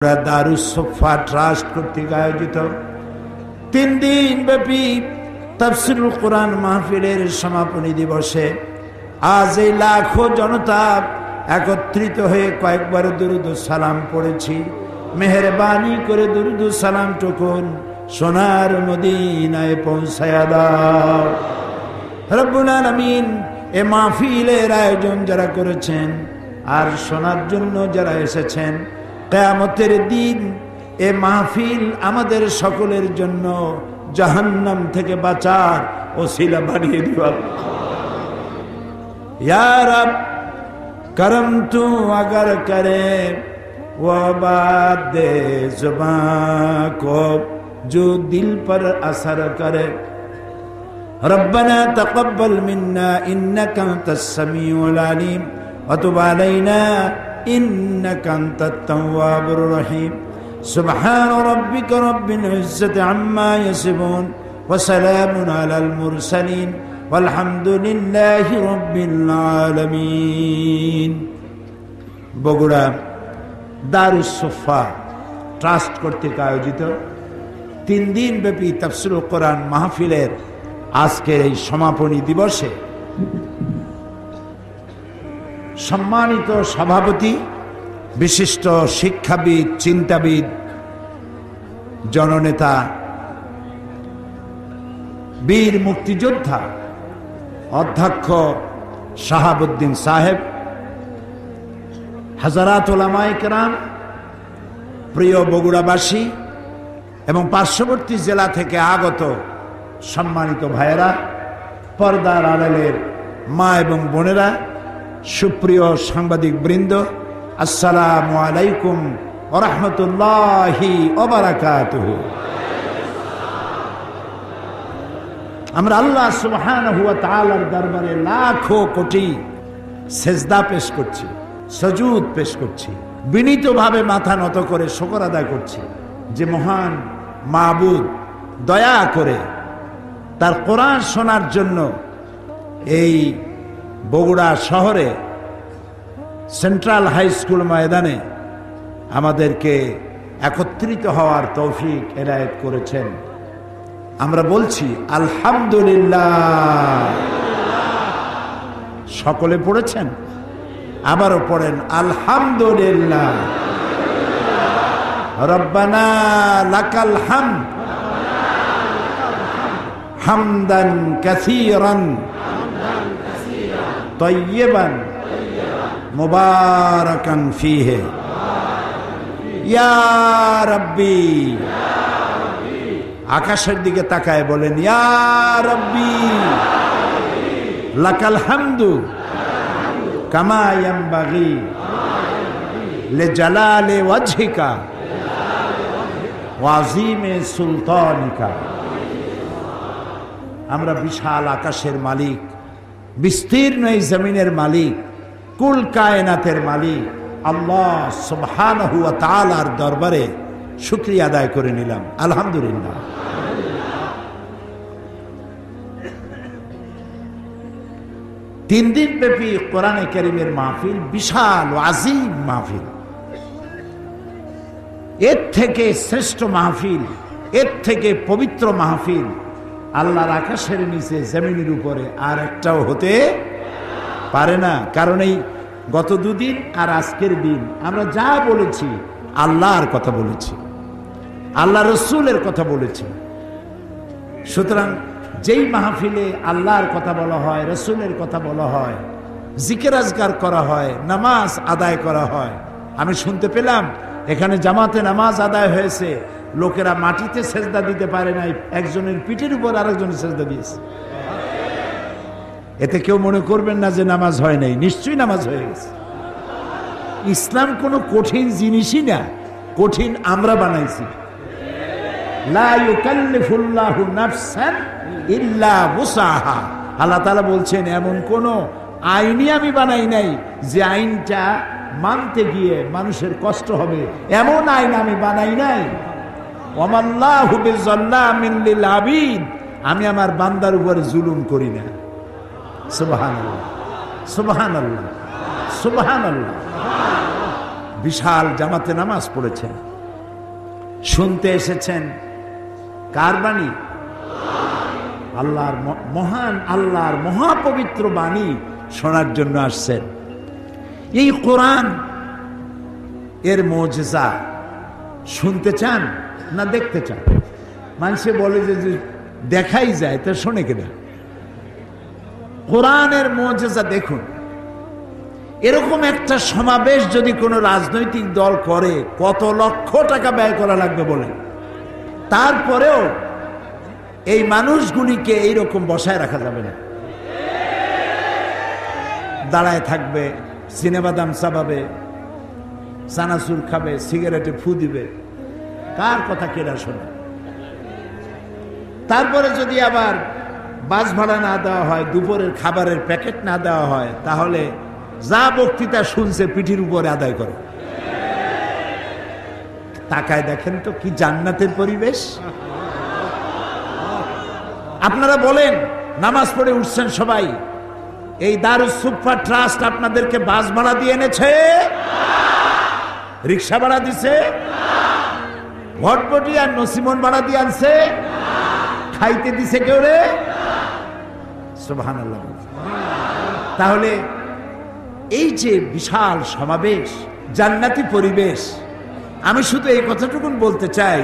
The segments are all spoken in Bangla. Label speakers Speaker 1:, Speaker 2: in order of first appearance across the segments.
Speaker 1: দারুস সোফা ট্রাস্ট কর্তৃক আয়োজিত 3 দিন ব্যাপী তাফসীরুল কোরআন মাহফিলের সমাপনী দিবসে আজ এই লাখো জনতা একত্রিত হয়ে কয়েকবার দুরূদ ও সালাম পড়েছি। মেহেরবানি করে দুরূদ ও সালাম টুকুন সোনার মদিনায় পৌঁছায়া দাও। রব্বুল আলামিন এ মাহফিলের আয়োজন যারা করেছেন আর শোনার জন্য যারা এসেছেন, কিয়ামতের দিন এ মাহফিল আমাদের সকলের জন্য জাহান্নাম থেকে বাঁচার ওসিলা বানিয়ে দিও। या रब करम तू अगर करे वो बात दे जुबान को जो दिल पर असर करे। रब्बना तक़ब्बल मिन्ना इन्नका अंतस समीउल अलीम व तुब अलैना इन्नका अंतत तव्वाबुर रहीम। सुब्हान रब्बिका रब्बिल इज्जति अम्मा यसिफून व सलामुन अलल मुरसलीन আলহামদুলিল্লাহি রাব্বিল আলামিন। বগুড়া দারুস সোফা ট্রাস্ট কর্তৃক আয়োজিত 3 দিন ব্যাপী তাফসীরুল কোরআন মাহফিলের আজকের এই সমাপনী দিবসে সম্মানিত সভাপতি, বিশিষ্ট শিক্ষাবিদ, চিন্তাবিদ, জননেতা, বীর মুক্তিযোদ্ধা অধ্যক্ষ শাহাবুদ্দিন সাহেব, হাজারাত উলামায়ে কেরাম, প্রিয় বগুড়াবাসী এবং পার্শ্ববর্তী জেলা থেকে আগত সম্মানিত ভাইয়েরা, পর্দার আড়ালের মা এবং বোনেরা, সুপ্রিয় সাংবাদিক বৃন্দ, আসসালামু আলাইকুম ওয়া রাহমাতুল্লাহি ওয়া বারাকাতুহু। আমরা আল্লাহ সুবহানাহু ওয়া তাআলার দরবারে লাখো কোটি সেজদা পেশ করছি, সুজুদ পেশ করছি, বিনীতভাবে মাথা নত করে শুকর আদায় করছি যে মহান মাবুদ দয়া করে তার কোরআন শোনার জন্য এই বগুড়া শহরে সেন্ট্রাল হাই স্কুল ময়দানে আমাদেরকে একত্রিত হওয়ার তৌফিক এনায়েত করেছেন। আমরা বলছি আলহামদুলিল্লাহ। সকলে পড়েছেন, আবারও পড়েন আলহামদুলিল্লাহ। রব্বানা লাকাল হামদ হামদান কাসীরান তাইয়্যিবান মুবারাকান ফীহি ইয়া রাব্বি। আকাশের দিকে তাকায় বলেন ইয়া রাব্বি লাকাল হামদু কামা ইয়ানবাগি লিজালালি ওয়াজহিকা ওয়া আযীমি সুলতানিকা। আমরা বিশাল আকাশের মালিক, বিস্তীর্ণ এই জমিনের মালিক, কুল কায়নাতের মালিক আল্লাহ সুবহানাহু ওয়া তাআলার দরবারে শুকরিয়া আদায় করে নিলাম আলহামদুলিল্লাহ। 3 দিন ব্যাপী কোরআনে কারীমের মাহফিল, বিশাল ও আজিম মাহফিল। এর থেকে শ্রেষ্ঠ মাহফিল, এর থেকে পবিত্র মাহফিল আল্লাহর আকাশের নিচে জমিনের উপরে আর একটাও হতে পারে না। কারণ এই গত 2 দিন আর আজকের দিন আমরা যা বলেছি আল্লাহর কথা বলেছি, আল্লাহ রসুলের কথা বলেছি। সুতরাং যেই মাহফিলে আল্লাহর কথা বলা হয়, রসুলের কথা বলা হয়, জিকির আজকার করা হয়, নামাজ আদায় করা হয়, আমি শুনতে পেলাম এখানে জামাতে নামাজ আদায় হয়েছে, লোকেরা মাটিতে সেজদা দিতে পারে নাই, একজনের পিঠের উপর আরেকজনের সেজদা দিয়েছে। এতে কেউ মনে করবেন না যে নামাজ হয় নাই, নিশ্চয়ই নামাজ হয়ে গেছে। ইসলাম কোনো কঠিন জিনিসই না, কঠিন আমরা বানাইছি। লা ইউকাল্লিফুল্লাহু নাফসান ইল্লা উসাহা। আল্লাহ তাআলা বলছেন এমন কোন আইনই আমি বানাই নাই যে আইনটা মানতে গিয়ে মানুষের কষ্ট হবে, এমন আইন আমি বানাই নাই। ওয়ামাল্লাহু বিযাল্লামিন লিল আবিদ। আমি আমার বান্দার উপরে জুলুম করি না। সুবহানাল্লাহ, সুবহানাল্লাহ, সুবহানাল্লাহ। বিশাল জামাতে নামাজ পড়েছেন। শুনতে এসেছেন কার বাণী? আল্লাহর মহান আল্লাহর মহাপবিত্র বাণী শোনার জন্য আসছেন। এই কোরআন এর মুজিজা শুনতে চান না দেখতে চান? মানুষে বলে যে দেখাই যায়, তা শোনে কিনা? কোরআনের মুজিজা দেখুন। এরকম একটা সমাবেশ যদি কোনো রাজনৈতিক দল করে, কত লক্ষ টাকা ব্যয় করা লাগবে বলেন। তারপরেও এই মানুষগুলিকে এইরকম বসায় রাখা যাবে না। দাঁড়ায় থাকবে, সিনেমা দাম চাবাবে, চানাচুর খাবে, সিগারেটে ফু দিবে, কার কথা কেনা শোনে? তারপরে যদি আবার বাস ভাড়া না দেওয়া হয়, দুপুরের খাবারের প্যাকেট না দেওয়া হয়, তাহলে যা বক্তৃতা শুনছে পিঠির উপরে আদায় করে। তাকায় দেখেন তো কি জান্নাতের পরিবেশ। আপনারা বলেন, নামাজ পড়ে উঠছেন সবাই, এই দারুস সুফা ট্রাস্ট আপনাদেরকে বাস ভাড়া দিয়ে এনেছে? রিক্সা ভাড়া দিছে? ভটভটি আর নসিমন ভাড়া দিয়ে আনছে? খাইতে দিছে কেউ রে? সুবহানাল্লাহ। তাহলে এই যে বিশাল সমাবেশ, জান্নাতি পরিবেশ, আমি শুধু এই কথাটুকুন বলতে চাই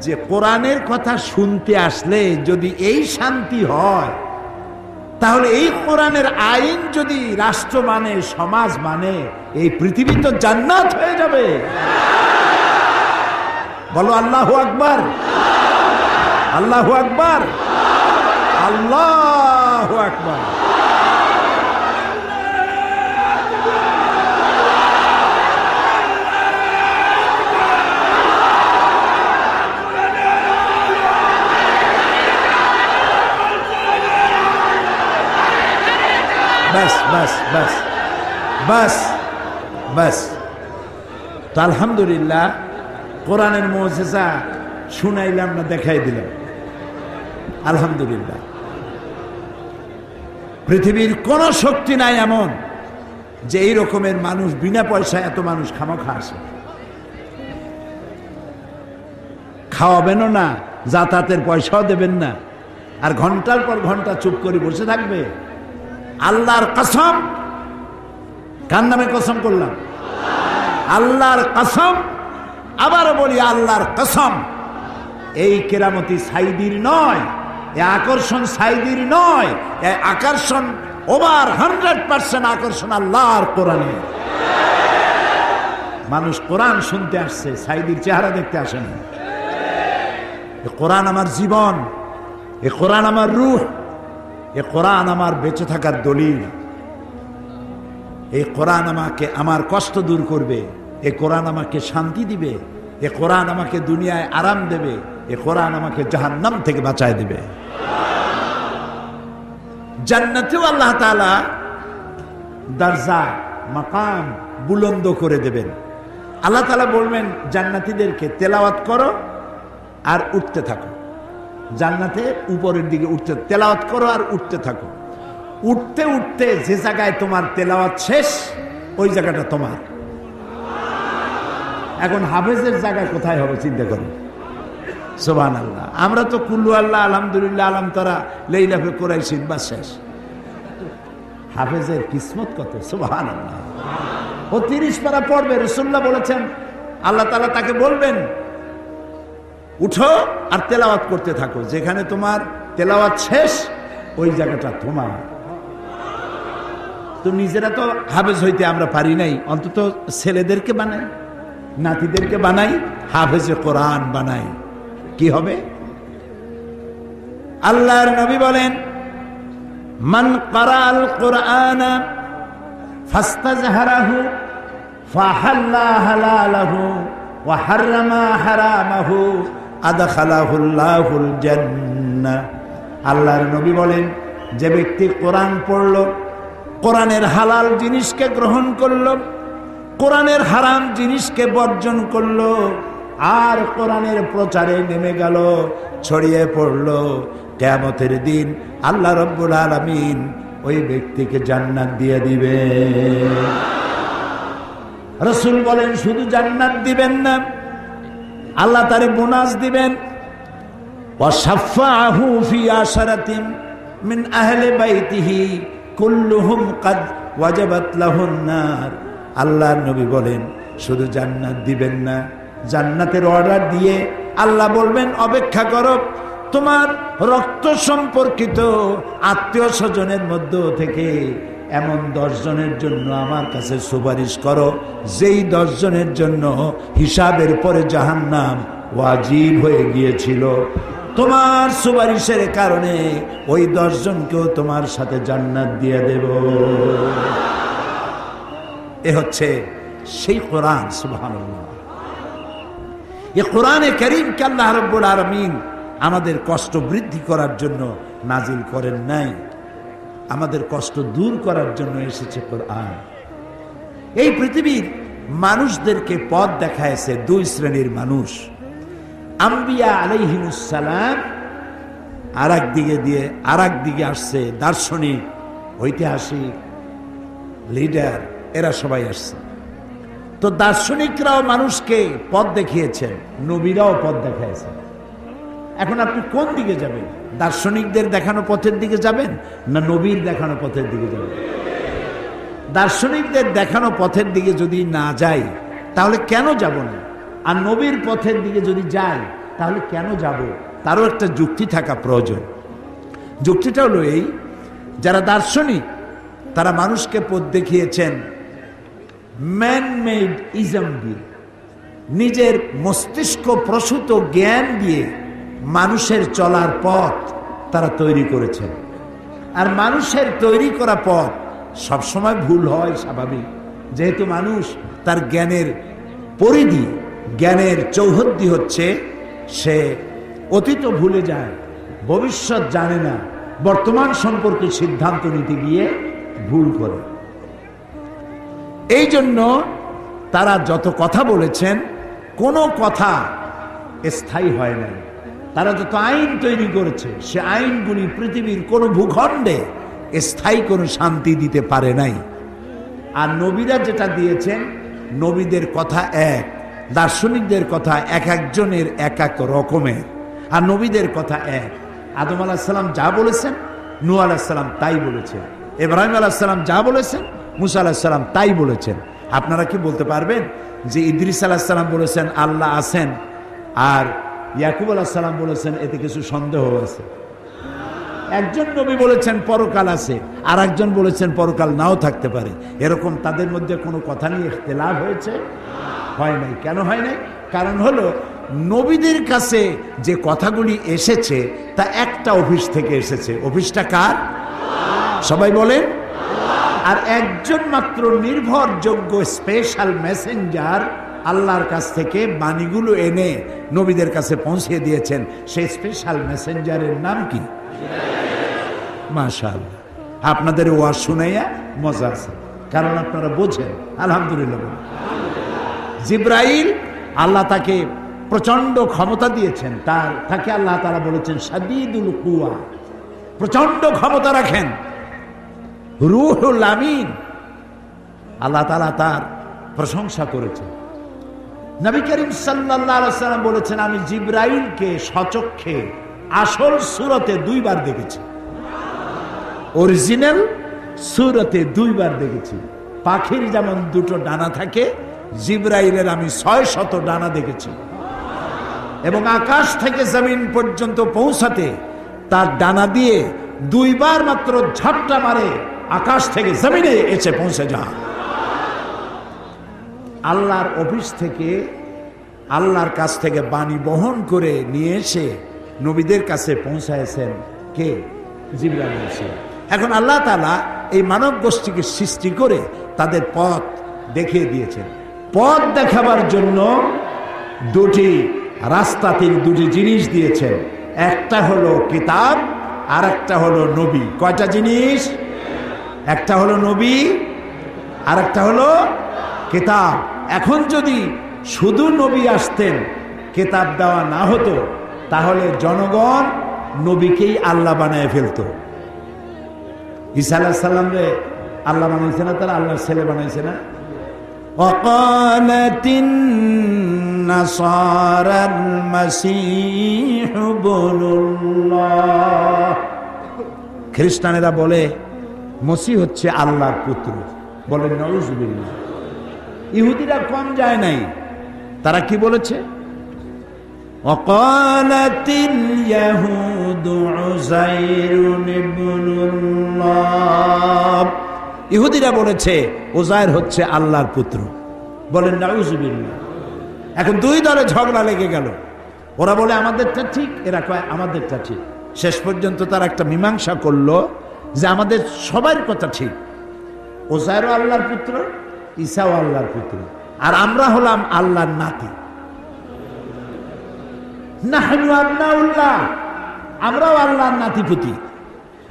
Speaker 1: যে কোরআনের কথা শুনতে আসলে যদি এই শান্তি হয়, তাহলে এই কোরআনের আইন যদি রাষ্ট্র মানে, সমাজ মানে, এই পৃথিবী তো জান্নাত হয়ে যাবে। বলো আল্লাহু আকবার, আল্লাহু আকবার, আল্লাহু আকবার। বাস বাস বাস বাস বাস। তো আলহামদুলিল্লাহ, কোরআনের মুজিজা শুনাইলাম না, দেখাই দিলাম। আলহামদুলিল্লাহ, পৃথিবীর কোন শক্তি নাই এমন যে এই রকমের মানুষ, বিনা পয়সায় এত মানুষ খামোখা আসে। খাওয়াবেনও না, যাতায়াতের পয়সাও দেবেন না, আর ঘন্টার পর ঘন্টা চুপ করে বসে থাকবে। আল্লাহর কসম, কার নামে কসম করলাম? আল্লাহর কসম। আবারও বলি আল্লাহর কসম, এই কেরামতি সাইদির নয়, এই আকর্ষণ সাইদির নয়, এই আকর্ষণ ওভার 100% আকর্ষণ আল্লাহর কোরআনে। মানুষ কোরআন শুনতে আসছে, সাইদির চেহারা দেখতে আসে না। এই কোরআন আমার জীবন, এই কোরআন আমার রূহ, এই কোরআন আমার বেঁচে থাকার দলিল। এই কোরআন আমাকে, আমার কষ্ট দূর করবে, এই কোরআন আমাকে শান্তি দিবে, এই কোরআন আমাকে দুনিয়ায় আরাম দেবে, এই কোরআন আমাকে জাহান্নাম থেকে বাঁচায় দেবে। জান্নাতেও আল্লাহ তাআলা দরজা, মাকাম বুলন্দ করে দেবেন। আল্লাহ তাআলা বলবেন জান্নাতীদেরকে, তেলাওয়াত করো আর উঠতে থাকো। জান্নাতে উপরের দিকে উঠতে, তেলাওয়াত করো আর উঠতে থাকো। উঠতে উঠতে যে জায়গায় তোমার তেলাওয়াত শেষ, ওই জায়গাটা তোমার। এখন হাফেজের জায়গা কোথায় হবে চিন্তা করো। সুবহানাল্লাহ। আমরা তো কুল্লু আল্লাহ, আলহামদুলিল্লাহ, আলম তারা, লাইলাফে কুরাইশিন, বা শেষ। হাফেজের কিসমত কত! সুবহানাল্লাহ। ও 30 পারা পড়বে। রাসূলুল্লাহ বলেছেন, আল্লাহ তাআলা তাকে বলবেন, উঠো আর তেলাওয়াত করতে থাকো, যেখানে তোমার তেলাওয়াত শেষ ওই জায়গাটা তোমার। তো নিজেরা তো হাফেজ হইতে আমরা পারি নাই, অন্তত ছেলেদেরকে বানাই, নাতিদেরকে বানাই, হাফেজে কোরআন বানাই, কি হবে? আল্লাহর নবী বলেন, মান ক্বারাআল কুরআনা ফাস্তাজহারাহু ফাহাল্লা হালালাহু ওয়া হাররামা হারামাহু আদখালাহুল্লাহুল জান্নাহ। আল্লাহর নবী বলেন, যে ব্যক্তি কোরআন পড়ল, কোরআনের হালাল জিনিসকে গ্রহণ করল, কোরআনের হারাম জিনিসকে বর্জন করল, আর কোরআনের প্রচারে নেমে গেল, ছড়িয়ে পড়ল, কিয়ামতের দিন আল্লাহ রাব্বুল আলামিন ওই ব্যক্তিকে জান্নাত দিয়ে দিবে। রাসূল বলেন, শুধু জান্নাত দিবেন না, আল্লাহ তারে বোনাস দিবেন। ওয়াশাফাআহু ফি আশরাতিন মিন আহলি বাইতিহি কুল্লুহুম কাদ ওয়াজাবাত লাহুন নার। আল্লাহর নবী বলেন শুধু জান্নাত দিবেন না, জান্নাতের অর্ডার দিয়ে আল্লাহ বলবেন অপেক্ষা করো, তোমার রক্ত সম্পর্কিত আত্মীয় স্বজনের মধ্য থেকে এমন 10 জনের জন্য আমার কাছে সুপারিশ করো, যেই 10 জনের জন্য হিসাবের পরে জাহান্নাম ওয়াজিব হয়ে গিয়েছিল। তোমার সুপারিশের কারণে ওই 10 জনকেও তোমার সাথে জান্নাত দিয়ে দেব। এ হচ্ছে সেই কোরআন। সুবহানাল্লাহ। এই কোরআনে কারীমকে আল্লাহ রাব্বুল আলামিন আমাদের কষ্ট বৃদ্ধি করার জন্য নাজিল করেন নাই, আমাদের কষ্ট দূর করার জন্য এসেছে কোরআন। এই পৃথিবীর মানুষদেরকে পথ দেখায়ছে 2 শ্রেণীর মানুষ। আম্বিয়া আলাইহিমুস সালাম আর এক দিকে আসছে দার্শনিক, ঐতিহাসিক, লিডার, এরা সবাই আসছে। তো দার্শনিকরাও মানুষকে পথ দেখিয়েছেন, নবীরাও পথ দেখাইছেন। এখন আপনি কোন দিকে যাবেন? দার্শনিকদের দেখানো পথের দিকে যাবেন না নবীর দেখানো পথের দিকে যাবেন? দার্শনিকদের দেখানো পথের দিকে যদি না যাই তাহলে কেন যাব না, আর নবীর পথের দিকে যদি যাই তাহলে কেন যাব? তারও একটা যুক্তি থাকা প্রয়োজন। যুক্তিটা হলো এই, যারা দার্শনিক তারা মানুষকে পথ দেখিয়েছেন ম্যান মেড ইজম দিয়ে, নিজের মস্তিষ্ক প্রসূত জ্ঞান দিয়ে মানুষের চলার পথ তারা তৈরি করেছেন। আর মানুষের তৈরি করা পথ সবসময় ভুল হয়, স্বাভাবিক, যেহেতু মানুষ তার জ্ঞানের পরিধি, জ্ঞানের চৌহদ্দি হচ্ছে সে অতীত ভুলে যায়, ভবিষ্যৎ জানে না, বর্তমান সম্পর্কে সিদ্ধান্ত নিতে গিয়ে ভুল করে। এই জন্য তারা যত কথা বলেছেন কোনো কথা স্থায়ী হয় না। তারা যত আইন তৈরি করেছে সে আইনগুলি পৃথিবীর কোনো ভূখণ্ডে স্থায়ী কোনো শান্তি দিতে পারে নাই। আর নবীরা যেটা দিয়েছেন, নবীদের কথা এক, দার্শনিকদের কথা এক একজনের এক এক রকমের, আর নবীদের কথা এক। আদম আলাইহিস সালাম যা বলেছেন নূহ আলাইহিস সালাম তাই বলেছেন, ইব্রাহিম আলাইহিস সালাম যা বলেছেন মুসা আলাইহিস সালাম তাই বলেছেন। আপনারা কি বলতে পারবেন যে ইদ্রিস আলাইহিস সালাম বলেছেন আল্লাহ আছেন আর ইয়াকুব আলাইহিস সালাম বলেছেন এতে কিছু সন্দেহ আছে? একজন নবী বলেছেন পরকাল আছে, আর একজন বলেছেন পরকাল নাও থাকতে পারে। এরকম তাদের মধ্যে কোনো কথা নিয়ে ইখতিলাফ হয়েছে? হয় নাই। কেন হয় নাই? কারণ হলো নবীদের কাছে যে কথাগুলি এসেছে তা একটা অফিস থেকে এসেছে। অফিসটা কার? সবাই বলেন। আর একজন মাত্র নির্ভরযোগ্য স্পেশাল মেসেঞ্জার আল্লাহর কাছ থেকে বাণীগুলো এনে নবীদের কাছে পৌঁছে দিয়েছেন। সেই স্পেশাল মেসেঞ্জারের নাম কি? মাশাআল্লাহ, আপনাদের ওয়াজ শুনাইয়া মজা আছে, কারণ আপনারা বোঝেন। আলহামদুলিল্লাহ। জিব্রাইল, আল্লাহ তাকে প্রচন্ড ক্ষমতা দিয়েছেন, তাকে আল্লাহ তাআলা বলেছেন শাদীদুল কুওয়া, প্রচন্ড ক্ষমতা রাখেন। রূহুল আমিন, আল্লাহ তাআলা তার প্রশংসা করেছেন। নবী করিম সাল্লাল্লাহু আলাইহি ওয়াসাল্লাম বলেছেন আমি জিব্রাইলকে সচক্ষে আসল সূরতে 2 বার দেখেছি, অরিজিনাল সূরতে 2 বার দেখেছি। পাখির যেমন 2টো ডানা থাকে, জিব্রাইলের আমি 600 ডানা দেখেছি। এবং আকাশ থেকে জমিন পর্যন্ত পৌঁছাতে তার ডানা দিয়ে 2 বার মাত্র ঝাপটা মারে, আকাশ থেকে জমিনে এসে পৌঁছে যায়। আল্লাহর অফিস থেকে, আল্লাহর কাছ থেকে বাণী বহন করে নিয়ে এসে নবীদের কাছে পৌঁছায়ছেন কে? জিবরাইল আলাইহিস সালাম। এখন আল্লাহ তাআলা এই মানব গোষ্ঠীকে সৃষ্টি করে তাদের পথ দেখিয়ে দিয়েছেন। পথ দেখাবার জন্য 2টি রাস্তা, 2টি জিনিস দিয়েছেন। একটা হলো কিতাব আর একটা হলো নবী। কয়টা জিনিস? একটা হলো নবী আর একটা হলো কিতাব। এখন যদি শুধু নবী আসতেন, কিতাব দেওয়া না হতো, তাহলে জনগণ নবীকেই আল্লাহ বানায় ফেলতো। ঈসা আলাইহিস সালামরে আল্লাহ বানাইছে না? তারা আল্লাহর ছেলে বানাইছে না? وقالت النصارى المسيح ابن الله খ্রিস্টানেরা বলে মসিহ হচ্ছে আল্লাহর পুত্র, বলেন নাউজুবিল্লাহ। ইহুদিরা কম যায় নাই, তারা কি বলেছে? وقالت اليهود عزير ابن الله, ইহুদিরা বলেছে উজাইর হচ্ছে আল্লাহর পুত্র, বলেন নাউজুবিল্লাহ। এখন দুই দলে ঝগড়া লেগে গেল, ওরা বলে আমাদেরটা ঠিক, এরা কয় আমাদেরটা ঠিক। শেষ পর্যন্ত তারা একটা মীমাংসা করলো যে আমাদের সবার কথা ঠিক, উজাইরও আল্লাহর পুত্র, ঈসাও আল্লাহর পুত্র, আর আমরা হলাম আল্লাহর নাতি। নাহনু আবনাউল্লাহ, আমরাও আল্লাহর নাতিপুতি,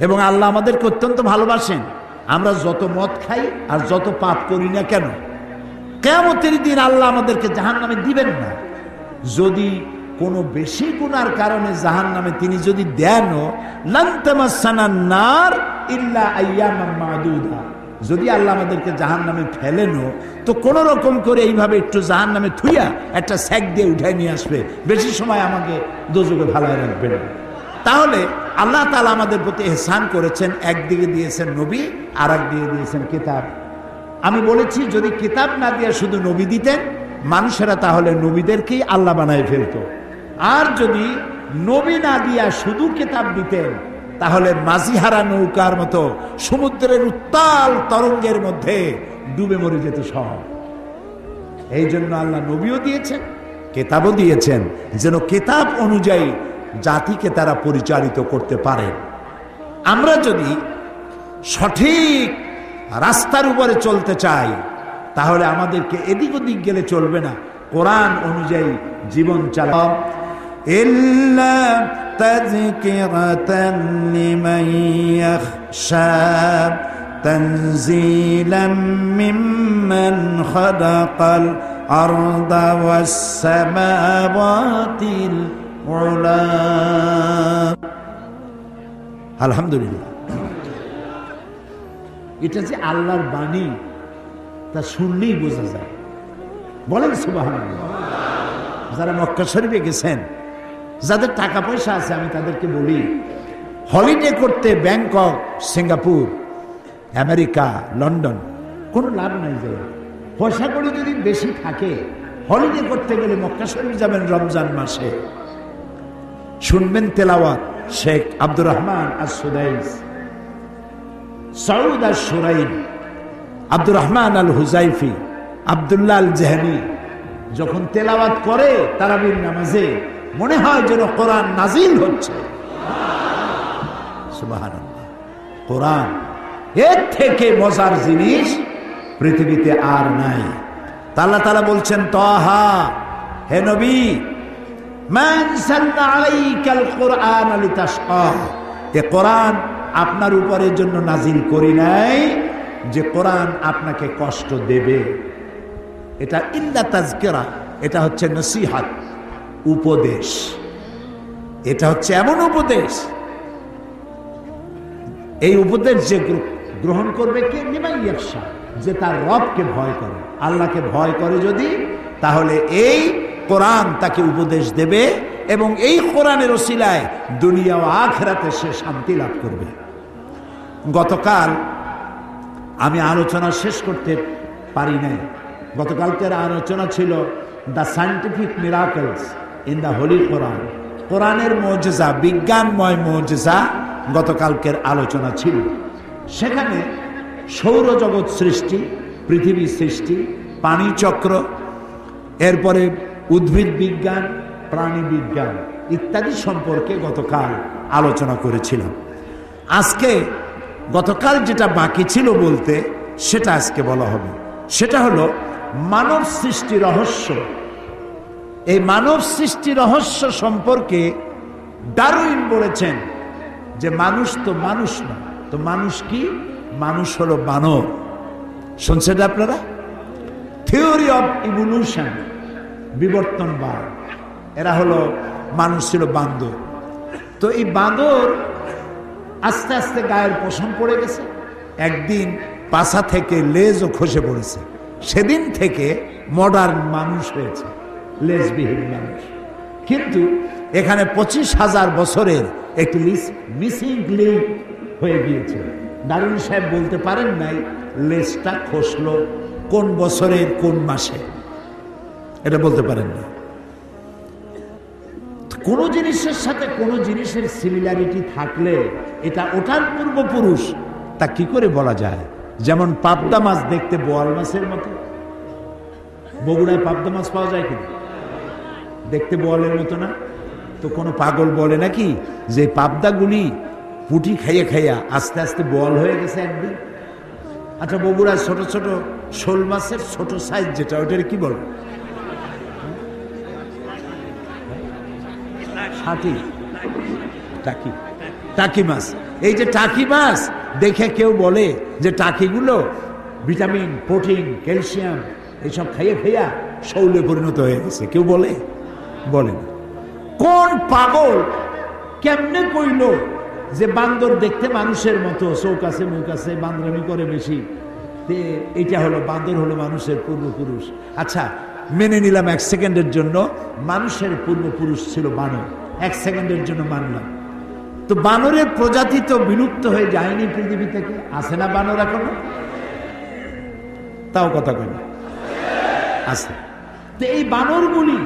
Speaker 1: এবং আল্লাহ আমাদেরকে অত্যন্ত ভালোবাসেন। আমরা যত মদ খাই আর যত পাপ করি না কেন, কিয়ামতের দিন আল্লাহ আমাদেরকে জাহান্নামে দিবেন না। যদি কোনো বেশি গুনার কারণে জাহান্নামে তিনি যদি দেন, লান তামাসসানান নার ইল্লা আইয়ামান মাদুদা, যদি আল্লাহ আমাদেরকে জাহান্নামে ফেলেনও তো কোনো রকম করে এইভাবে একটু জাহান্নামে থুইয়া একটা স্যাক দিয়ে উঠাই নিয়ে আসবে, বেশি সময় আমাকে দোজখে ফালায় রাখবেন। তাহলে আল্লাহ তাআলা আমাদের প্রতি ইহসান করেছেন, একদিকে দিয়েছেন নবী, আর একদিকে দিয়েছেন কিতাব। আমি বলেছি যদি কিতাব না দিয়ে শুধু নবী দিতেন, মানুষেরা তাহলে নবীদেরকেই আল্লাহ বানায় ফেলতো। আর যদি নবী না দিয়া শুধু কিতাব দিতেন, তাহলে মাঝিহারা নৌকার মতো সমুদ্রের উত্তাল তরঙ্গের মধ্যে ডুবে মরে যেত সব। এই জন্য আল্লাহ নবীও দিয়েছেন, কিতাবও দিয়েছেন, যেন কিতাব অনুযায়ী জাতিকে তারা পরিচালিত করতে পারেন। আমরা যদি সঠিক রাস্তার উপরে চলতে চাই, তাহলে আমাদেরকে এদিক ওদিক গেলে চলবে না, কোরআন অনুযায়ী জীবন চালাও। ইল্লা তাযকিরাতান লিমান ইয়াখশা তানজিলাম মিম্মান খালাকাল আরদা ওয়াস সামাওয়াতিল উলা। আলহামদুলিল্লাহ, এটা যে আল্লাহর বাণী তা শুনলেই বোঝা যায়, বলেন সুবহানাল্লাহ। যারা মক্কা শরীফে গেছেন, যাদের টাকা পয়সা আছে, আমি তাদেরকে বলি হলিডে করতে ব্যাংকক, সিঙ্গাপুর, আমেরিকা, লন্ডন কোনো লাভ নাই। যায় পয়সা করে যদি বেশি থাকে, হলিডে করতে গেলে মক্কা শরীফ যাবেন রমজান মাসে, শুনবেন তেলাওয়াত শেখ আব্দুর রহমান আস-সুদাইস, সৌদ আশ-শুরাইন, আব্দুর রহমান আল হুজাইফি, আব্দুল্লাহ আল জাহমি যখন তেলাওয়াত করে তারাবির নামাজে, মনে হয় যেন কোরআন নাজিল হচ্ছে। সুবহানাল্লাহ। কোরআন এর থেকে মজার জিনিস পৃথিবীতে আর নাই। আল্লাহ তাআলা বলছেন, তাহা, হে নবী, মা আনসালনা আলাইকাল কুরআন লিতাশকা, এ কোরআন আপনার উপরের জন্য নাজিল করি নাই যে কোরআন আপনাকে কষ্ট দেবে। এটা ইল্লা তাযকিরা, এটা হচ্ছে নসিহত, উপদেশ। এটা হচ্ছে এমন উপদেশ, এই উপদেশ যে গ্রহণ করবে কে? লিমান ইয়াখশা, যে তার রবকে ভয় করে, আল্লাহকে ভয় করে যদি, তাহলে এই কোরআন তাকে উপদেশ দেবে এবং এই কোরআনের ওসিলায় দুনিয়া ও আখিরাতে সে শান্তি লাভ করবে। গতকাল আমি আলোচনা শেষ করতে পারি নাই। গতকালকের আলোচনা ছিল the scientific miracles in the holy Quran, কোরআনের মুজিজা, বিজ্ঞানময় মুজিজা গতকালকের আলোচনা ছিল। সেখানে সৌরজগৎ সৃষ্টি, পৃথিবী সৃষ্টি, পানি চক্র, এরপরে উদ্ভিদ বিজ্ঞান, প্রাণী বিজ্ঞান ইত্যাদি সম্পর্কে গতকাল আলোচনা করেছিলাম। আজকে গতকাল যেটা বাকি ছিল বলতে, সেটা আজকে বলা হবে। সেটা হলো মানব সৃষ্টি রহস্য। এই মানব সৃষ্টি রহস্য সম্পর্কে ডারউইন বলেছেন যে মানুষ তো মানুষ না, তো মানুষ কি? মানুষ হলো বানর। শুনছেন আপনারা? থিওরি অফ ইভলিউশন, বিবর্তনবাদ, এরা হলো, মানুষ ছিল বান্দর। তো এই বান্দর আস্তে আস্তে গায়ের পশম পড়ে গেছে, একদিন পাছা থেকে লেজও খসে পড়েছে, সেদিন থেকে মডার্ন মানুষ হয়েছে, লেসবিহীন মানুষ। কিন্তু এখানে 25,000 বছরের একটি মিসিং লিঙ্ক হয়ে গিয়েছে। দারুন সাহেব বলতে পারেন নাই লেজটা খসলো কোন বছরের কোন মাসে, এটা বলতে পারেন না। কোন জিনিসের সাথে কোন জিনিসের সিমিলারিটি থাকলে এটা ওটার পূর্বপুরুষ, তা কি করে বলা যায়? যেমন পাবদা মাছ দেখতে বোয়াল মাছের মতো। বগুড়ায় পাবদা মাছ পাওয়া যায় কিনা? দেখতে বোয়ালের মতো না? তো কোনো পাগল বলে নাকি যে পাবদাগুলি পুঁটি খাইয়া খাইয়া আস্তে আস্তে বোয়াল হয়ে গেছে একদিন? আচ্ছা, বগুড়ায় ছোট ছোট শোল মাছের ছোট সাইজ যেটা, ওটার কি বল? টাকি, টাকি মাছ। এই যে টাকি মাছ দেখে কেউ বলে যে টাকিগুলো ভিটামিন, প্রোটিন, ক্যালসিয়াম এইসব খাইয়ে খাইয়া শৌলে পরিণত হয়ে গেছে, কেউ বলে? বলে না। কোন পাগল কেমনে কইল যে বান্দর দেখতে মানুষের মতো, চোখ আছে, মুখ আছে, বান্দরামি করে বেশি, এটা হলো বান্দর, হলো মানুষের পূর্বপুরুষ। আচ্ছা, মেনে নিলাম 1 সেকেন্ডের জন্য মানুষের পূর্বপুরুষ ছিল বানর, 1 সেকেন্ডের জন্য মানলাম। তো বানরের প্রজাতি তো বিলুপ্ত হয়ে যায়নি পৃথিবী থেকে, আছে না বানর এখনো? তাও কথা কই না, আছে। তো এই বানরগুলি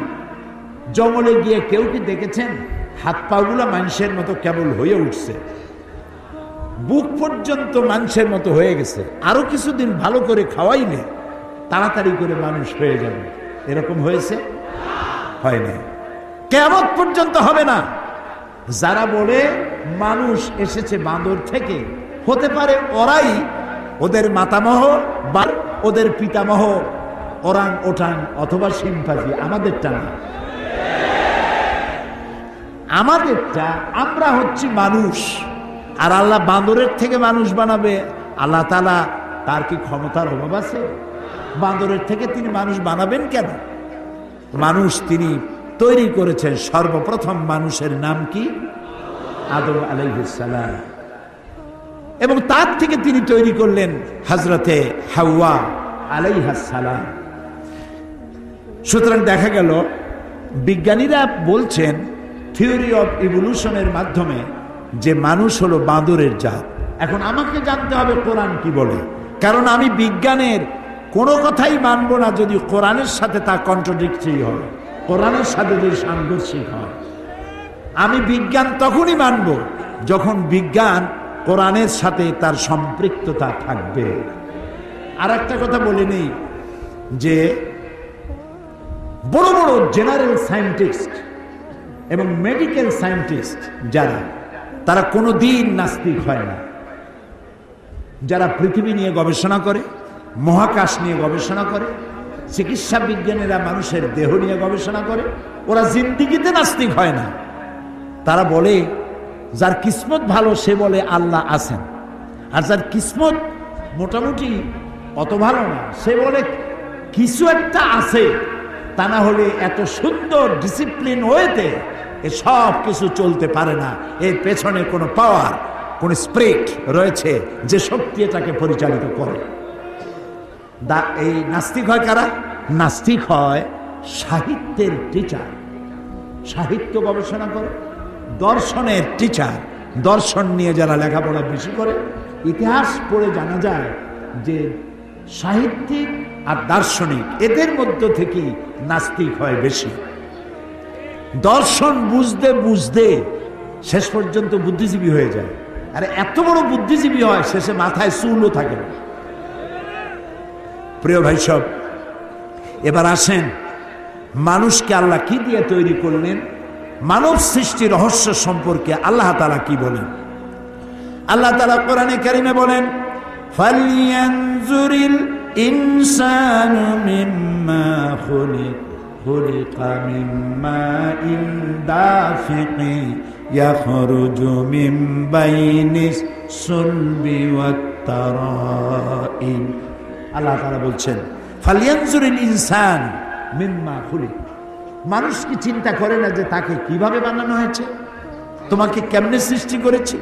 Speaker 1: জঙ্গলে গিয়ে কেউ কি দেখেছেন হাত পাগুলা মানুষের মতো কেবল হয়ে উঠছে, বুক পর্যন্ত মানুষের মতো হয়ে গেছে, আরো কিছুদিন ভালো করে খাওয়াইলে তাড়াতাড়ি করে মানুষ হয়ে যাবে, এরকম হয়েছে? হয় না, কিয়ামত পর্যন্ত হবে না। যারা বলে মানুষ এসেছে বান্দর থেকে, হতে পারে ওরাই ওদের মাতামহ বা ওদের পিতামহ ওরাং ওটাং অথবা শিম্পাজি, আমাদেরটা না। আমাদেরটা, আমরা হচ্ছি মানুষ। আর আল্লাহ বান্দরের থেকে মানুষ বানাবে? আল্লাহ তাআলা তার কি ক্ষমতার অভাব আছে? বান্দরের থেকে তিনি মানুষ বানাবেন কেন? মানুষ তিনি তৈরি করেছেন। সর্বপ্রথম মানুষের নাম কি? আদম আলাইহিস সালাম। এবং তার থেকে তিনি তৈরি করলেন হযরতে হাওয়া আলাইহাস সালাম। সুতরাং দেখা গেল বিজ্ঞানীরা বলছেন থিওরি অফ ইভলিউশনের মাধ্যমে যে মানুষ হলো বাঁদরের জাত। এখন আমাকে জানতে হবে কোরআন কি বলে, কারণ আমি বিজ্ঞানের কোনো কথাই মানব না যদি কোরআনের সাথে তা কন্ট্রাডিক্টরি হয়, কোরআনের সাথে যদি সাংঘর্ষিক হয়। আমি বিজ্ঞান তখনই মানব যখন বিজ্ঞান কোরআনের সাথে তার সম্পৃক্ততা থাকবে। আর একটা কথা বলে নেই যে বড় বড় জেনারেল সায়েন্টিস্ট এবং মেডিকেল সায়েন্টিস্ট যারা, তারা কোনো দিন নাস্তিক হয় না। যারা পৃথিবী নিয়ে গবেষণা করে, মহাকাশ নিয়ে গবেষণা করে, চিকিৎসা বিজ্ঞানীরা মানুষের দেহ নিয়ে গবেষণা করে, ওরা জিন্দিগিতে নাস্তিক হয় না। তারা বলে যার কিসমত ভালো সে বলে আল্লাহ আছেন, আর যার কিসমত মোটামুটি অত ভালো না সে বলে কিছু একটা আছে, তা না হলে এত সুন্দর ডিসিপ্লিন ওয়েতে এ সব কিছু চলতে পারে না। এর পেছনে কোনো পাওয়ার, কোনো স্পিরিট রয়েছে যে শক্তি এটাকে পরিচালিত করে। এই নাস্তিক হয় কারা? নাস্তিক হয় সাহিত্যের টিচার, সাহিত্য গবেষণা করে, দর্শনের টিচার, দর্শন নিয়ে যারা লেখাপড়া বেশি করে। ইতিহাস পড়ে জানা যায় যে সাহিত্যিক আর দার্শনিক এদের মধ্য থেকেই নাস্তিক হয় বেশি। দর্শন বুঝতে বুঝতে শেষ পর্যন্ত বুদ্ধিজীবী হয়ে যায়। আর এত বড় বুদ্ধিজীবী হয় শেষে মাথায় চুলও থাকে না। প্রিয় ভাই সব, এবার আসেন মানুষকে আল্লাহ কি দিয়ে তৈরি করলেন, মানব সৃষ্টি রহস্য সম্পর্কে আল্লাহ তাআলা কি বলেন। আল্লাহ তাআলা কোরআনে কারিমে বলেন, ফালইয়ানজুরিল ইনসানু মিম্মা খুলিকা মিম্মা ইন দাফিকি ইয়াখরুজু মিন বাইনিস সুলবি ওয়াত তারাইব। আল্লাহ তাআলা বলছেন ফালইয়ানজুরিল ইনসান মিম্মা খুলিক। মানুষ কি চিন্তা করে না যে তাকে কিভাবে বানানো হয়েছে, তোমাকে কেমনে সৃষ্টি করেছি?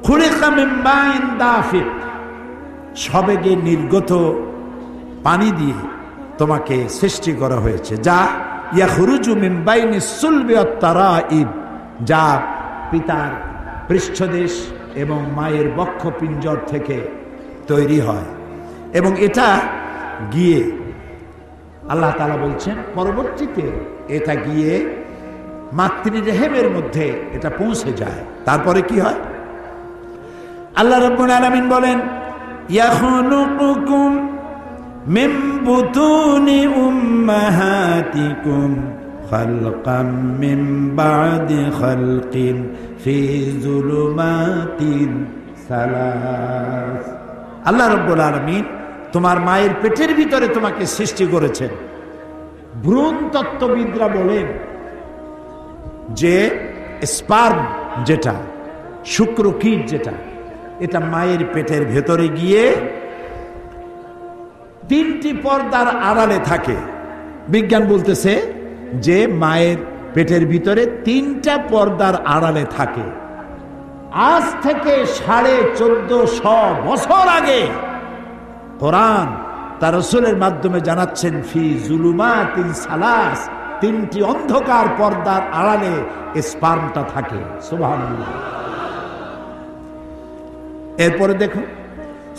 Speaker 1: খুলিকা মিন মাইন দাফিক, সবেগে নির্গত পানি দিয়ে তোমাকে সৃষ্টি করা হয়েছে, যা ইয়াখরুজু মিন বাইনি সুলবি ওয়াত তারাইব, যা পিতার পৃষ্ঠদেশ এবং মায়ের বক্ষপিঞ্জর থেকে তৈরি হয়। এবং এটা গিয়ে আল্লাহ তাআলা বলছেন পরবর্তীতে এটা গিয়ে মাতৃরেহেমের মধ্যে এটা পৌঁছে যায়। তারপরে কি হয়? আল্লাহ রাব্বুল আলামিন বলেন ইয়াখলুকুকুম মিন বুতুনি উম্মাহাতিকুম খালকাম মিন বাদি খালকিন ফি যুলুমাতিন সালাস। আল্লাহ রাব্বুল আলামিন তোমার মায়ের পেটের ভিতরে তোমাকে সৃষ্টি করেছেন। ভ্রূণ তত্ত্ববিদরা বলেন যে স্পার্ম যেটা, শুক্রকীট যেটা, এটা মায়ের পেটের ভেতরে গিয়ে 3টি পর্দার আড়ালে থাকে। বিজ্ঞান বলতেছে যে মায়ের পেটের ভিতরে 3টা পর্দার আড়ালে থাকে। আজ থেকে 1450 বছর আগে কোরআন তার রাসূলের মাধ্যমে জানাচ্ছেন ফি যুলুমাতিন সালাস, 3টি অন্ধকার পর্দার আড়ালে স্পার্মটা থাকে। সুবহানাল্লাহ। এরপরে দেখো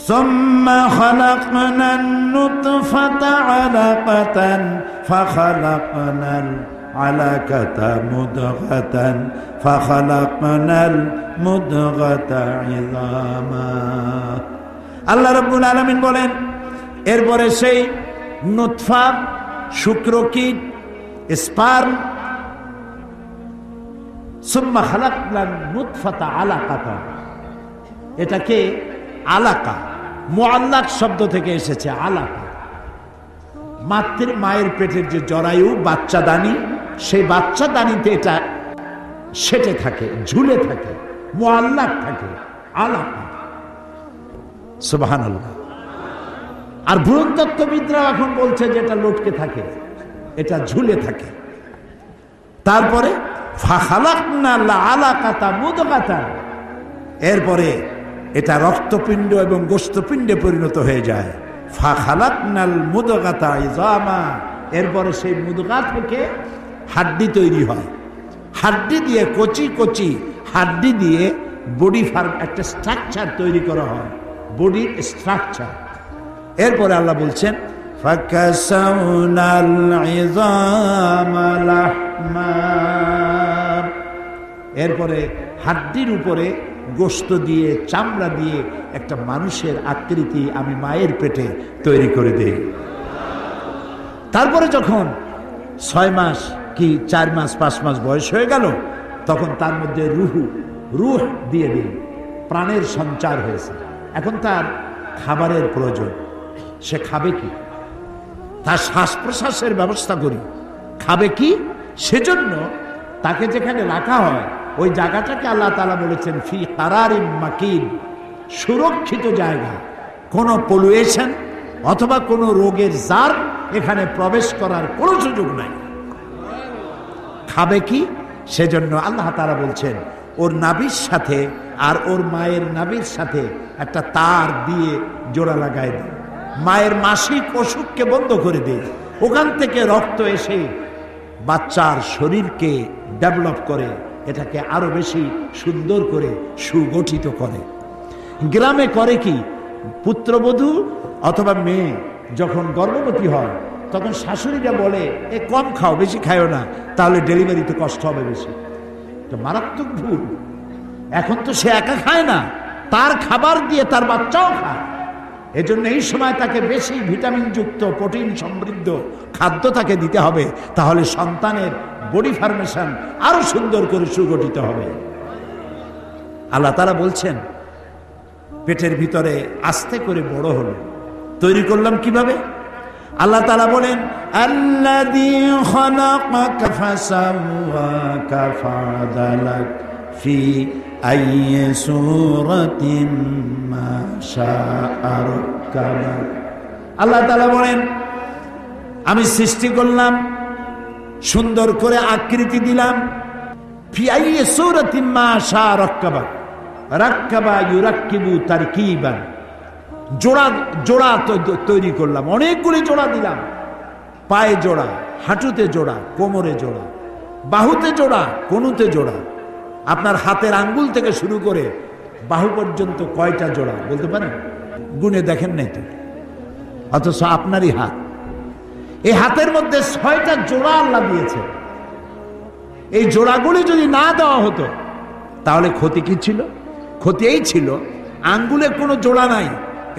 Speaker 1: সুম্মা খালাকনান নুতফাতা আলাকাতান ফাখালাকনাল আলাকাতা মুদগাতান ফাখালাকনাল মুদগাতা ইযামা। আল্লাহ রাব্বুল আলামিন বলেন এরপরে সেই নুতফা, শুক্রকীট, স্পার্ম, সুম্মা খালাকনান নুতফাতা আলাকাতান, এটাকে আলাকা, মুআল্লাক শব্দ থেকে এসেছে আলাকা। মায়ের পেটের যে জরায়ু, বাচ্চাদানি, সেই বাচ্চাদানিতে এটা সেটে থাকে, ঝুলে থাকে, মুআল্লাক থাকে, আলাকা। সুবহানাল্লাহ। আর ভ্রূণতত্ত্ববিদরা এখন বলছে যে এটা লটকে থাকে, এটা ঝুলে থাকে। তারপরে ফাখালাকনাল আলাকাতা মুদগাতান, এরপরে এটা রক্তপিণ্ড এবং গোশতপিণ্ডে পরিণত হয়ে যায়। ফাখালাকনাল মুদগাতা ইযামা, এরপরে সেই মুদগা থেকে হাড্ডি তৈরি হয়। হাড্ডি দিয়ে কচি কচি হাড্ডি দিয়ে বডি ফার্ম একটা স্ট্রাকচার তৈরি করা হয়, বডির স্ট্রাকচার। এরপরে আল্লাহ বলছেন ফাকাসাউনাল ইযামা লাহমা, এরপরে হাড্ডির উপরে গোশত দিয়ে, চামড়া দিয়ে একটা মানুষের আকৃতি আমি মায়ের পেটে তৈরি করে দেই। তারপরে যখন 6 মাস কি 4 মাস 5 মাস বয়স হয়ে গেল, তখন তার মধ্যে রুহ দিয়ে দিই, প্রাণের সঞ্চার হয়েছে। এখন তার খাবারের প্রয়োজন, সে খাবে কি? তার শ্বাস প্রশ্বাসের ব্যবস্থা করি, খাবে কি? সেজন্য তাকে যেখানে রাখা হয় ওই জায়গাটাকে আল্লাহ তাআলা বলেছেন ফি কারারিম মাকিন, সুরক্ষিত জায়গা। কোনো পলুয়েশন অথবা কোনো রোগের জার এখানে প্রবেশ করার কোনো সুযোগ নাই। খাবে কি? সেজন্য আল্লাহ তাআলা বলছেন ওর নাভির সাথে আর ওর মায়ের নাভির সাথে একটা তার দিয়ে জোড়া লাগায় দেয়, মায়ের মাসিক অসুখকে বন্ধ করে দেয়। ওখান থেকে রক্ত এসে বাচ্চার শরীরকে ডেভেলপ করে, এটাকে আরো বেশি সুন্দর করে সুগঠিত করে। গ্রামে করে কি, পুত্রবধূ অথবা মেয়ে যখন গর্ভবতী হয় তখন শাশুড়িরা বলে এ কম খাও, বেশি খায়ও না, তাহলে ডেলিভারিতে কষ্ট হবে বেশি। তো মারাত্মক ভুল। এখন তো সে একা খায় না, তার খাবার দিয়ে তার বাচ্চাও খায়। এজন্য এই সময় তাকে বেশি ভিটামিনযুক্ত, প্রোটিন সমৃদ্ধ খাদ্য তাকে দিতে হবে, তাহলে সন্তানের বডি ফরমেশন আরো সুন্দর করে সুগঠিত হবে। আল্লাহ তাআলা বলছেন পেটের ভিতরে আস্তে করে বড় হলো, তৈরি করলাম কিভাবে? আল্লাহ তাআলা বলেন আল্লাযী খালাকাকা ফাসাওয়াকা ফাআদালাক ফি আইয়ি সূরাতিন মা শাআ রাক্কাবাক। আল্লাহ তাআলা বলেন আমি সৃষ্টি করলাম, সুন্দর করে আকৃতি দিলাম, ফি আইয়ি সূরাতিন মা শাআ রাক্কাবাক। রাক্কাবা ইউরাক্কিবু তারকিবান, জোড়া জোড়া তৈরি করলাম, অনেকগুলি জোড়া দিলাম। পায়ে জোড়া, হাঁটুতে জোড়া, কোমরে জোড়া, বাহুতে জোড়া, কনুতে জোড়া। আপনার হাতের আঙ্গুল থেকে শুরু করে বাহু পর্যন্ত কয়টা জোড়া বলতে পারেন? গুনে দেখেন নাই তো, অথচ আপনারই হাত। এই হাতের মধ্যে 6টা জোড়া আল্লাহ দিয়েছে। এই জোড়াগুলি যদি না দেওয়া হতো তাহলে ক্ষতি কি ছিল? ক্ষতি এই ছিল, আঙ্গুলে কোনো জোড়া নাই,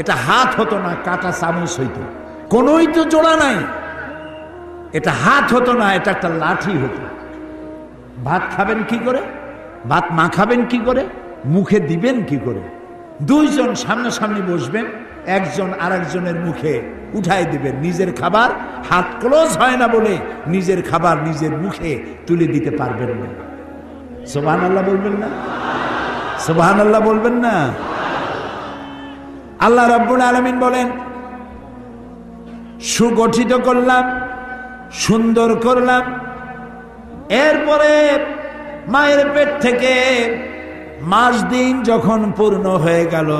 Speaker 1: এটা হাত হতো না, কাটা চামচ হইতো। কোনোই তো জোড়া নাই, এটা হাত হতো না, এটা একটা লাঠি হতো। ভাত খাবেন কি করে? ভাত মাখাবেন কি করে? মুখে দিবেন কি করে? দুইজন সামনাসামনি বসবেন, একজন আরেকজনের মুখে উঠাই দিবেন। নিজের খাবার হাত ক্লোজ হয় না বলে নিজের খাবার নিজের মুখে তুলে দিতে পারবেন না। সুবহানাল্লাহ বলবেন না? সুবহানাল্লাহ বলবেন না? আল্লাহ রাব্বুল আলামিন বলেন, সুগঠিত করলাম, সুন্দর করলাম, এরপরে মায়ের পেট থেকে মাস দিন যখন পূর্ণ হয়ে গেল,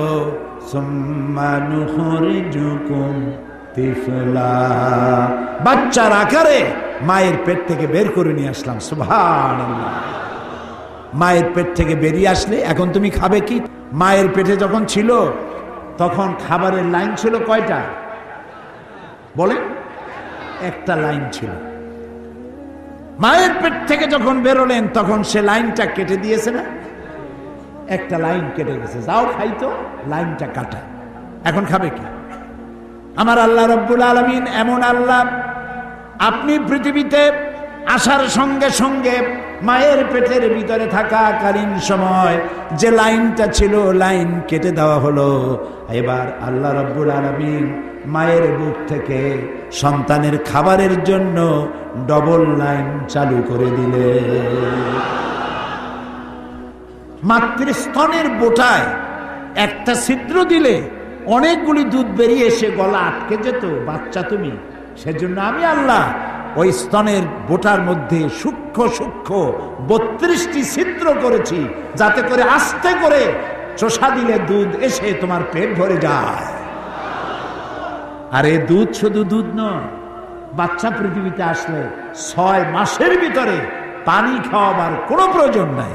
Speaker 1: বাচ্চার আকারে মায়ের পেট থেকে বের করে নিয়ে আসলাম। সুবহানাল্লাহ। মায়ের পেট থেকে বেরিয়ে আসলে এখন তুমি খাবে কি? মায়ের পেটে যখন ছিল তখন খাবারের লাইন ছিল কয়টা বলেন? একটা লাইন ছিল। মায়ের পেট থেকে যখন বেরোলেন তখন সে লাইনটা কেটে দিয়েছে না? একটা লাইন কেটে গেছে, যাও খাইতো, লাইনটা কাটা। এখন খাবে কি? আমার আল্লাহ রাব্বুল আলামিন এমন আল্লাহ, আপনি পৃথিবীতে আসার সঙ্গে সঙ্গে মায়ের পেটের ভিতরে থাকাকালীন সময় যে লাইনটা ছিল লাইন কেটে দেওয়া হলো। এবার আল্লাহ রাব্বুল আলামিন মায়ের বুক থেকে সন্তানের খাবারের জন্য ডবল লাইন চালু করে দিলেন। মাতৃস্তনের বোটায় একটা ছিদ্র দিলে অনেকগুলি দুধ বেরিয়ে এসে গলা আটকে যেত। বাচ্চা তুমি, সেজন্য আমি আল্লাহ ওই স্তনের বোটার মধ্যে সূক্ষ্ম সূক্ষ্ম 32টি ছিদ্র করেছি, যাতে করে আস্তে করে চোষা দিলে দুধ এসে তোমার পেট ভরে যায়। আর এই দুধ শুধু দুধ নয়, বাচ্চা পৃথিবীতে আসলে 6 মাসের ভিতরে পানি খাওয়াবার কোনো প্রয়োজন নাই।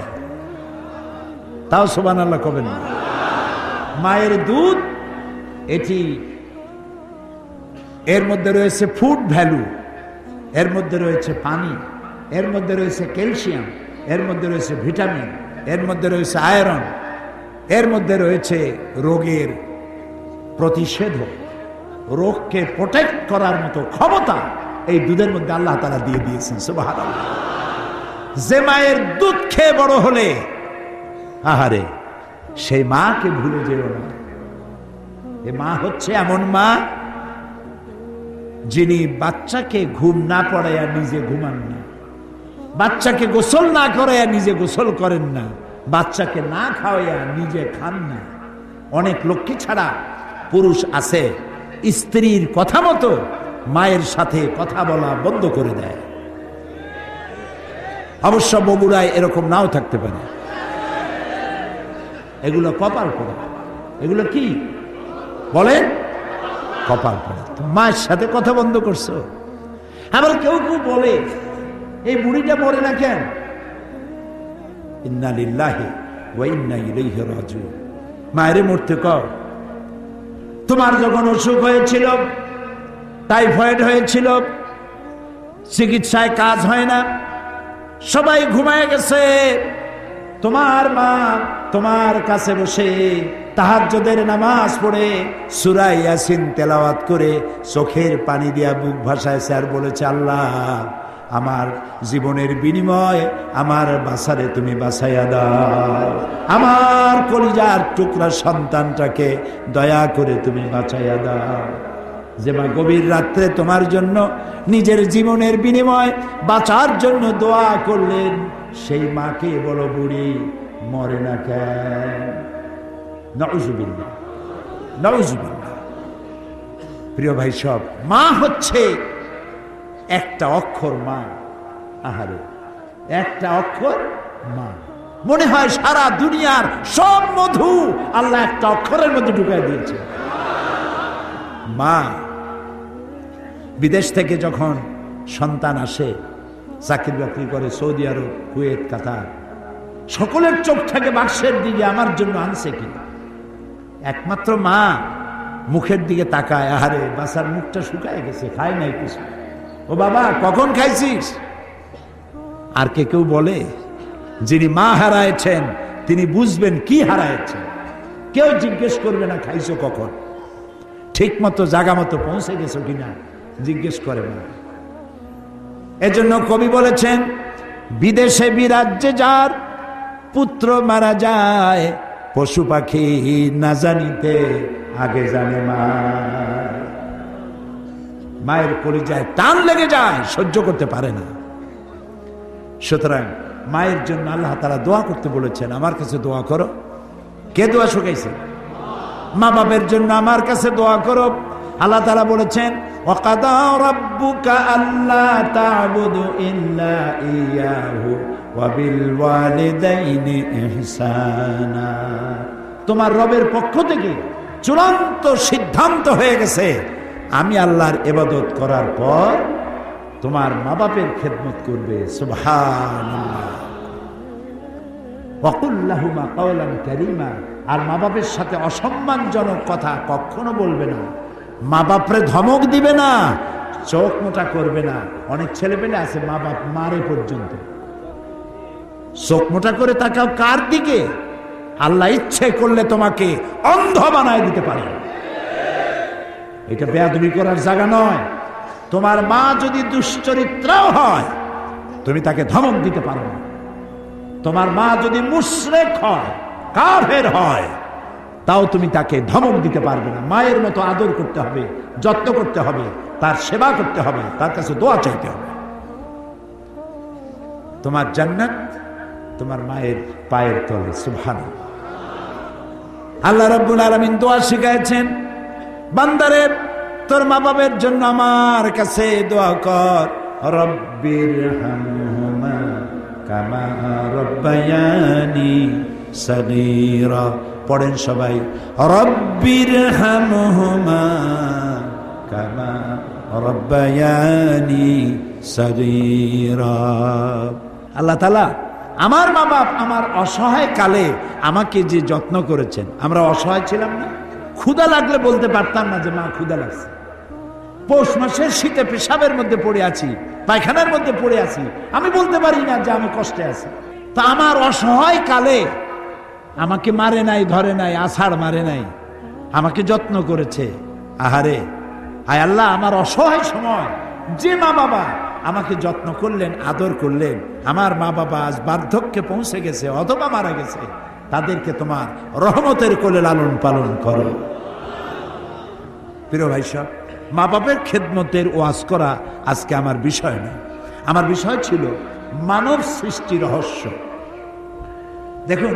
Speaker 1: তাও সুবহানাল্লাহ কবেন না? মায়ের দুধ এটি, এর মধ্যে রয়েছে ফুড ভ্যালু, এর মধ্যে রয়েছে পানি, এর মধ্যে রয়েছে ক্যালসিয়াম, এর মধ্যে রয়েছে ভিটামিন, এর মধ্যে রয়েছে আয়রন, এর মধ্যে রয়েছে রোগের প্রতিষেধক, রোগকে প্রোটেক্ট করার মতো ক্ষমতা এই দুধের মধ্যে আল্লাহ তাআলা দিয়ে দিয়েছেন। সুবহানাল্লাহ। যে মায়ের দুধ খেয়ে বড় হলে, আহারে সেই মাকে ভুলে যেও না। এ মা হচ্ছে এমন মা যিনি বাচ্চাকে ঘুম না পড়াইয়া নিজে ঘুমান না, বাচ্চাকে গোসল না করাইয়া নিজে গোসল করেন না, বাচ্চাকে না খাওয়াইয়া নিজে খান না। অনেক লক্ষ্মী ছাড়া পুরুষ আছে স্ত্রীর কথা মতো মায়ের সাথে কথা বলা বন্ধ করে দেয়। অবশ্য বগুড়ায় এরকম নাও থাকতে পারে। এগুলো কপাল পড়া। এগুলো কি বলেন? কপাল পড়া। মায়ের সাথে কথা বন্ধ করছো। আবার কেউ কেউ বলে এই বুড়িটা মরে না কেন? ইন্না লিল্লাহি ওয়া ইন্না ইলাইহি রাজিউন। মায়েরে মরতে কও। তোমার যখন অসুখ হয়েছিল, টাইফয়েড হয়েছিল, চিকিৎসায় কাজ হয় না, সবাই ঘুমায় গেছে, তোমার মা তোমার কাছে বসে তাহাজ্জুদের নামাজ পড়ে সূরা ইয়াসিন তেলাওয়াত করে চোখের পানি দিয়া বুক ভাসাইছে আর বলেছে, আল্লাহ আমার জীবনের বিনিময় আমার বাসারে তুমি বাঁচাইয়া দাও, আমার কলিজার টুকরা সন্তানটাকে দয়া করে তুমি বাঁচাইয়া দাও। যে মা গভীর রাত্রে তোমার জন্য নিজের জীবনের বিনিময় বাঁচার জন্য দোয়া করলেন, সেই মাকে বলো বুড়ি মরে না কেন? নাউযুবিল্লাহ, নাউযুবিল্লাহ। প্রিয় ভাই সব, মা হচ্ছে একটা অক্ষর মা। আহারে, একটা অক্ষর মা। মনে হয় সারা দুনিয়ার সব মধু আল্লাহ একটা অক্ষরের মধ্যে ঢুকাই দিয়েছে। মা বিদেশ থেকে যখন সন্তান আসে, চাকরি বাকরি করে সৌদি আরব, কুয়েত, কাতার, সকলের চোখ থাকে বাক্সের দিকে, আমার জন্য আনছে কি। একমাত্র মা মুখের দিকে তাকায়, আহারে বাসার মুখটা শুকায় গেছে, খায় নাই কিছু, ও বাবা কখন খাইছিস। আর কেউ বলে, যিনি মা হারাইছেন তিনি বুঝবেন কি হারাইছেন। কেউ জিজ্ঞেস করবে না খাইছো কখন, ঠিক মতো জায়গা মতো পৌঁছে গেছো কিনা জিজ্ঞেস করে না। এজন্য কবি বলেছেন, বিদেশে বিরাজ্যে যার পুত্র মারা যায়, পশু পাখি না জানিতে আগে জানে মা। মায়ের কলিজায় টান লেগে যায়, সহ্য করতে পারে না। সুতরাং মায়ের জন্য আল্লাহ তাআলা দোয়া করতে বলেছেন, আমার কাছে দোয়া করো। কে দোয়া শুকাইছে? মা বাপের জন্য আমার কাছে দোয়া করো। আল্লাহ তাআলা বলেছেন, ওয়াকাদা রাব্বুকা আল্লা তা'বুদু ইল্লা ইয়াহু ওয়া বিল ওয়ালিদাইনি ইহসানা। তোমার রবের পক্ষ থেকে চূড়ান্ত সিদ্ধান্ত হয়ে গেছে, আমি আল্লাহর ইবাদত করার পর তোমার মা বাপের খেদমত করবে। সুবহানাল্লাহ। ওয়াকুল লাহুমা কাওলান কারীমা। আর মা বাপের সাথে অসম্মানজনক কথা কখনো বলবে না, মা বাপরে ধমক দিবে না, চোখ মোটা করবে না। অনেক ছেলে পেলে আছে মা বাপ মারে পর্যন্ত, চোখ মোটা করে তাকাও কার দিকে? আল্লাহ ইচ্ছে করলে তোমাকে অন্ধ বানায় দিতে পারে। এটা বেয়াদবি করার জায়গা নয়। তোমার মা যদি দুশ্চরিত্রাও হয়, তুমি তাকে ধমক দিতে পারো না। তোমার মা যদি মুশরিক হয়, কাফের হয়, তাও তুমি তাকে ধমক দিতে পারবে না। মায়ের মতো আদর করতে হবে, যত্ন করতে হবে, তার সেবা করতে হবে, তার কাছে দোয়া চাইতে হবে। তোমার জান্নাত তোমার মায়ের পায়ের তলে। সুবহানাল্লাহ। আল্লাহ রাব্বুল আলামিন দোয়া শিখাইছেন, বান্দারে তোর মা বাবার জন্য আমার কাছে দোয়া কর। রব্বিরহামহুমা কামা রব্বায়ানি সগীরা। পড়েন সবাই, রব্বিরহামহুমা কামা রব্বায়ানি সগীরা। আল্লাহ তাআলা আমার মা বাপ আমার অসহায় কালে আমাকে যে যত্ন করেছেন। আমরা অসহায় ছিলাম না, ক্ষুধা লাগলে বলতে পারতাম না যে মা ক্ষুধা লাগছে। পৌষ মাসের শীতে পেশাবের মধ্যে পড়ে আছি, পায়খানার মধ্যে পড়ে আছি, আমি বলতে পারি না যে আমি কষ্টে আছি। তা আমার অসহায় কালে আমাকে মারে নাই, ধরে নাই, আছাড় মারে নাই, আমাকে যত্ন করেছে। আহারে, আয় আল্লাহ, আমার অসহায় সময় যে মা বাবা আমাকে যত্ন করলেন, আদর করলেন, আমার মা বাবা আজ বার্ধক্যে পৌঁছে গেছে অথবা মারা গেছে, তাদেরকে তোমার রহমতের কোলে লালন পালন করো। প্রিয় ভাই সব, মা বাপের খেদমতের ওয়াজ করা আজকে আমার বিষয় না। আমার বিষয় ছিল মানব সৃষ্টি রহস্য। দেখুন,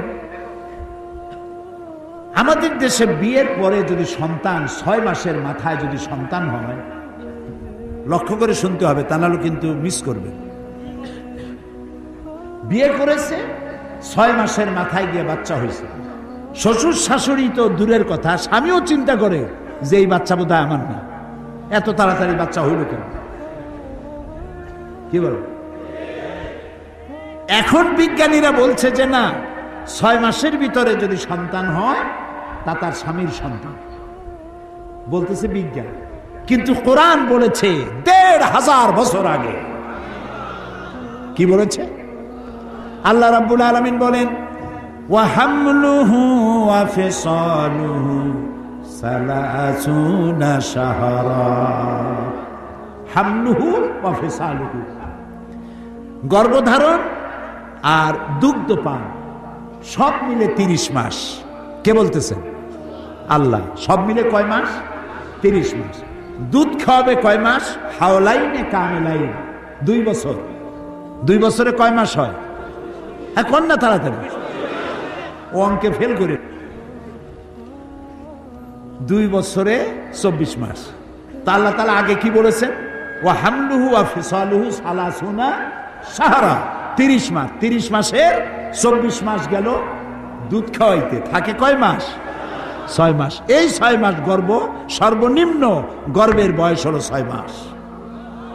Speaker 1: আমাদের দেশে বিয়ের পরে যদি সন্তান 6 মাসের মাথায় যদি সন্তান হয়, লক্ষ্য করে শুনতে হবে, তা নাহলে কিন্তু মিস করবে। বিয়ে করেছে, 6 মাসের মাথায় গিয়ে বাচ্চা হয়েছে। শ্বশুর শাশুড়ি তো দূরের কথা, স্বামীও চিন্তা করে যে এই বাচ্চা বোধহয় আমার না, এত তাড়াতাড়ি বাচ্চা হইল কেন? কি বল? এখন বিজ্ঞানীরা বলছে যে না, 6 মাসের ভিতরে যদি সন্তান হয় তা তার স্বামীর সন্তান, বলতেছে বিজ্ঞান। কিন্তু কোরআন বলেছে 1500 বছর আগে। কি বলেছে? আল্লাহ রাব্বুল আলামিন বলেন, ওয়া হামলুহু ওয়া ফিসালুহু 30 শাহরা। হামলুহু ওয়া ফিসালুহু, গর্ভধারণ আর দুগ্ধপান সব মিলে 30 মাস। কে বলতেছেন? আল্লাহ। সব মিলে কয় মাস? 30 মাস। দুধ খাওয়াবে কয় মাস? হাওলাইনে কামিলাইন, 2 বছর। 2 বছরে কয় মাস হয়? এখন না তাড়াতাড়ি, ও অঙ্কে ফেল করে। 2 বছরে 24 মাস। তা আল্লাহ তাআলা আগে কি বলেছেন? ওয়া হামলুহু ওয়া ফিসালুহু 30 শাহরা, 30 মাস। 30 মাসের 24 মাস গেল দুধ খাওয়াইতে, থাকে কয় মাস? 6 মাস। এই 6 মাস গর্ভ, সর্বনিম্ন গর্ভের বয়স হলো 6 মাস।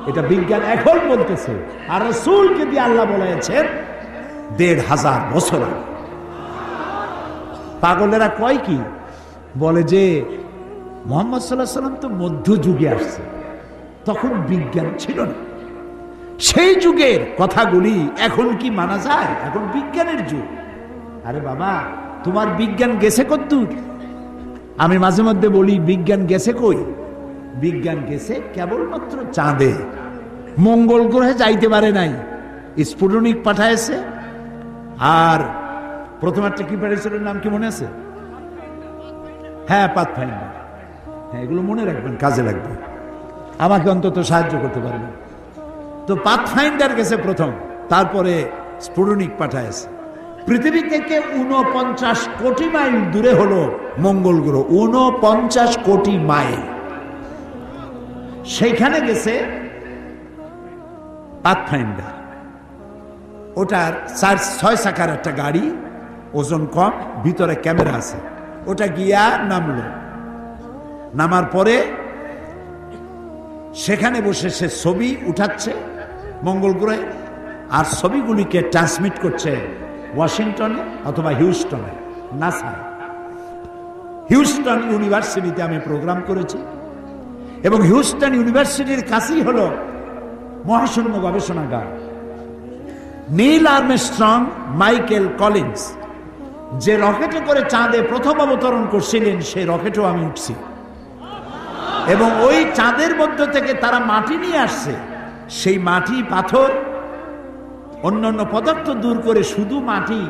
Speaker 1: এটা বিজ্ঞান এখন বলতেছে, আর রাসূলকে দিয়ে আল্লাহ বলেছেন 1500 বছর আগে। পাগলেরা কয় কি বলে যে মুহাম্মদ সাল্লাল্লাহু আলাইহি সাল্লাম তো মধ্যযুগে আসছে, তখন বিজ্ঞান ছিল না। সেই যুগের কথাগুলি এখন কি মানা যায়? এখন বিজ্ঞানের যুগ। আরে বাবা, তোমার বিজ্ঞান গেছে কতদূর? আমি মাঝে মধ্যে বলি বিজ্ঞান গেছে কই? বিজ্ঞান গেছে কেবলমাত্র চাঁদে, মঙ্গল গ্রহে যাইতে পারে নাই। স্পুটনিক পাঠাইছে, আর প্রথম একটা কি পাঠিয়েছিল, নাম কি মনে আছে? হ্যাঁ, পাথফাইন্ডার। হ্যাঁ, এগুলো মনে রাখবেন, কাজে লাগবে, আমাকে অন্তত সাহায্য করতে পারবেন। তো পাথফাইন্ডার গেছে প্রথম, তারপরে স্পুটনিক পাঠাইছে। পৃথিবী থেকে 49 কোটি মাইল দূরে হলো মঙ্গল গ্রহ, 49 কোটি মাইল। সেইখানে গেছে পাথফাইন্ডার। ওটার 4-6 চাকার একটা গাড়ি, ওজন কম, ভিতরে ক্যামেরা আছে। ওটা গিয়া নামলো, নামার পরে সেখানে বসে সে ছবি উঠাচ্ছে মঙ্গল গ্রহে, আর ছবিগুলিকে ট্রান্সমিট করছে ওয়াশিংটনে অথবা হিউস্টনে, নাসা। হিউস্টন ইউনিভার্সিটিতে আমি প্রোগ্রাম করেছি, এবং হিউস্টন ইউনিভার্সিটির কাছেই হলো মহাশূন্য গবেষণাগার। নীল আর্মস্ট্রং, মাইকেল কলিন্স যে রকেটে করে চাঁদে প্রথম অবতরণ করছিলেন, সেই রকেটও আমি উঠছি, এবং ওই চাঁদের মধ্য থেকে তারা মাটি নিয়ে আসছে। সেই মাটি, পাথর, অন্যান্য পদার্থ দূর করে শুধু মাটি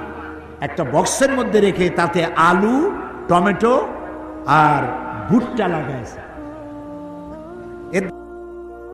Speaker 1: একটা বক্সের মধ্যে রেখে তাতে আলু, টমেটো আর ভুট্টা লাগাইছে।